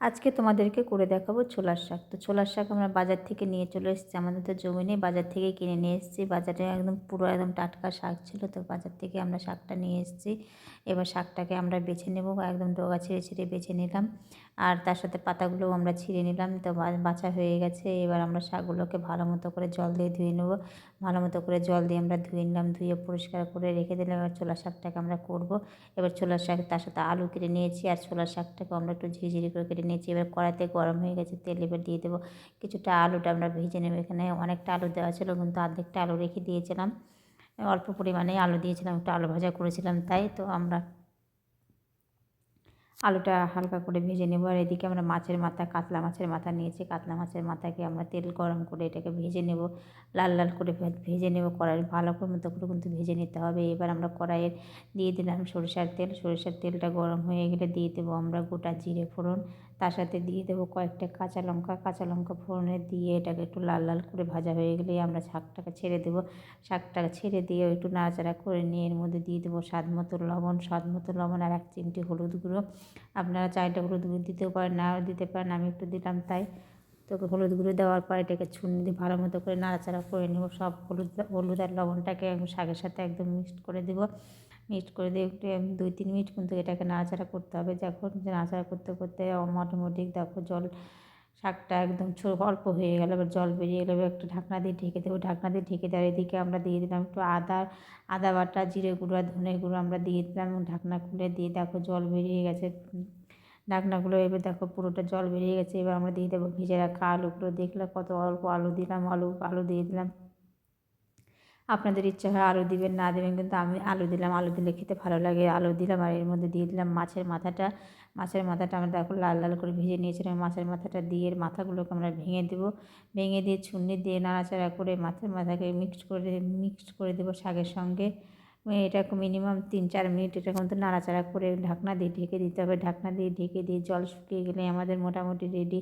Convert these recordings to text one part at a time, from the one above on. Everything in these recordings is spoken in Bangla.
আজকে তোমাদেরকে করে দেখাবো ছোলার শাক। তো ছোলার শাক আমরা বাজার থেকে নিয়ে চলে এসেছি, আমাদের তো জমি নেই, বাজার থেকে কিনে নিয়ে এসেছি। বাজারে একদম পুরো একদম টাটকা শাক ছিল, তো বাজার থেকে আমরা শাকটা নিয়ে এসেছি। এবার শাকটাকে আমরা বেছে নেব, একদম ডগা ছিঁড়ে ছিঁড়ে বেছে নিলাম, আর তার সাথে পাতাগুলোও আমরা ছিঁড়ে নিলাম। তো বাছা হয়ে গেছে। এবার আমরা শাকগুলোকে ভালো মতো করে জল দিয়ে ধুয়ে নেব। ভালো মতো করে জল দিয়ে আমরা ধুয়ে নিলাম, ধুয়ে পরিষ্কার করে রেখে দিলাম। এবার ছোলার শাকটাকে আমরা করব। এবার ছোলার শাক তার সাথে আলু কেটে নিয়েছি, আর ছোলার শাকটাকে আমরা একটু ঝিরিঝিরি করে কেটে নিয়েছি। এবার কড়াইতে গরম হয়ে গেছে, তেল এবার দিয়ে দেবো। কিছুটা আলুটা আমরা ভেজে নেব। এখানে অনেকটা আলু দেওয়া ছিল, কিন্তু অর্ধেকটা আলু রেখে দিয়েছিলাম, অল্প পরিমাণে আলু দিয়েছিলাম, একটু আলু ভাজা করেছিলাম, তাই তো আমরা আলুটা হালকা করে ভেজে নেব। আর এদিকে আমরা মাছের মাথা, কাতলা মাছের মাথা নিয়েছি। কাতলা মাছের মাথাকে আমরা তেল গরম করে এটাকে ভেজে নেব, লাল লাল করে ভেজে নেব। কড়াই ভালো করে মতো করে কিন্তু ভেজে নিতে হবে। এবার আমরা কড়াইয়ে দিয়ে দিলাম সরিষার তেল। সরিষার তেলটা গরম হয়ে গেলে দিয়ে দেবো আমরা গোটা জিরে ফোড়ন, তার সাথে দিয়ে দেবো কয়েকটা কাঁচা লঙ্কা। কাঁচা লঙ্কা ফোড়নে দিয়ে এটাকে একটু লাল লাল করে ভাজা হয়ে গেলেই আমরা শাকটাকে ছেড়ে দেবো। শাকটাকে ছেড়ে দিয়ে একটু নাড়াচাড়া করে নিয়ে এর মধ্যে দিয়ে দেবো স্বাদ মতো লবণ আর 1 চিমটি হলুদ গুঁড়ো। আপনারা চাইলে হলুদ গুঁড়ো দিতেও পারেন, নাও দিতে পারেন, আমি একটু দিলাম তাই। তো হলুদ গুঁড়ো দেওয়ার পর এটাকে ছুঁড়ে দিয়ে ভালো মতো করে নাড়াচাড়া করে নেব। সব হলুদ আর লবণটাকে শাকের সাথে একদম মিক্সড করে দেবো। মিক্সড করে দিয়ে একটু 2-3 মিনিট কিন্তু এটাকে নাড়াচাড়া করতে হবে। যখন নাড়াচাড়া করতে করতে অটোমেটিক দেখো জল, শাকটা একদম অল্প হয়ে গেল, এবার জল বেরিয়ে গেলে এবার একটু ঢাকনা দিয়ে ঢেকে দেবো। ঢাকনা দিয়ে ঢেকে দেওয়ার এদিকে আমরা দিয়ে দিলাম একটু আদা বাটা, জিরে গুঁড়ো আর ধনে গুঁড়ো আমরা দিয়ে দিলাম, এবং ঢাকনা খুলে দিয়ে দেখো জল বেরিয়ে গেছে। ঢাকনাগুলো এবার দেখো পুরোটা জল বেরিয়ে গেছে। এবার আমরা দিয়ে দেবো ভেজে রাখা আলুগুলো। দেখলে কত অল্প আলু দিলাম, আলু দিয়ে দিলাম। আপনাদের ইচ্ছা হয় আলু দিবেন, না দেবেন, কিন্তু আমি আলু দিলাম। আলু দিলে খেতে ভালো লাগে, আলু দিলাম। আর এর মধ্যে দিয়ে দিলাম মাছের মাথাটা। মাছের মাথাটা আমরা দেখো লাল লাল করে ভেজে নিয়েছিলাম। মাছের মাথাটা দিয়ে এর মাথাগুলোকে আমরা ভেঙে দেবো। ভেঙে দিয়ে ছুঁনি দিয়ে নাড়াচাড়া করে মাছের মাথাকে মিক্সড করে দেবো শাকের সঙ্গে। এটাকে মিনিমাম 3-4 মিনিট এটা কিন্তু নাড়াচাড়া করে ঢাকনা দিয়ে ঢেকে দিতে হবে। ঢাকনা দিয়ে ঢেকে দিয়ে জল শুকিয়ে গেলে আমাদের মোটামুটি রেডি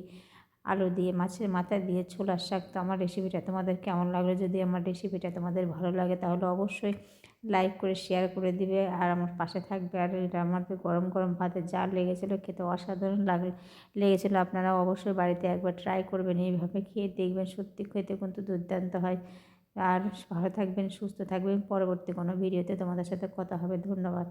আলু দিয়ে মাছের মাথা দিয়ে ছোলার শাক। তো আমার রেসিপিটা তোমাদের কেমন লাগলো? যদি আমার রেসিপিটা তোমাদের ভালো লাগে তাহলে অবশ্যই লাইক করে শেয়ার করে দিবে, আর আমার পাশে থাকবে। আর এটা আমাদের গরম গরম ভাতে যা লেগেছিলো, খেতে অসাধারণ লেগেছিলো। আপনারা অবশ্যই বাড়িতে একবার ট্রাই করবেন, এইভাবে খেয়ে দেখবেন, সত্যি খেতে কিন্তু দুর্দান্ত হয়। আর ভালো থাকবেন, সুস্থ থাকবেন। পরবর্তী কোনো ভিডিওতে তোমাদের সাথে কথা হবে। ধন্যবাদ।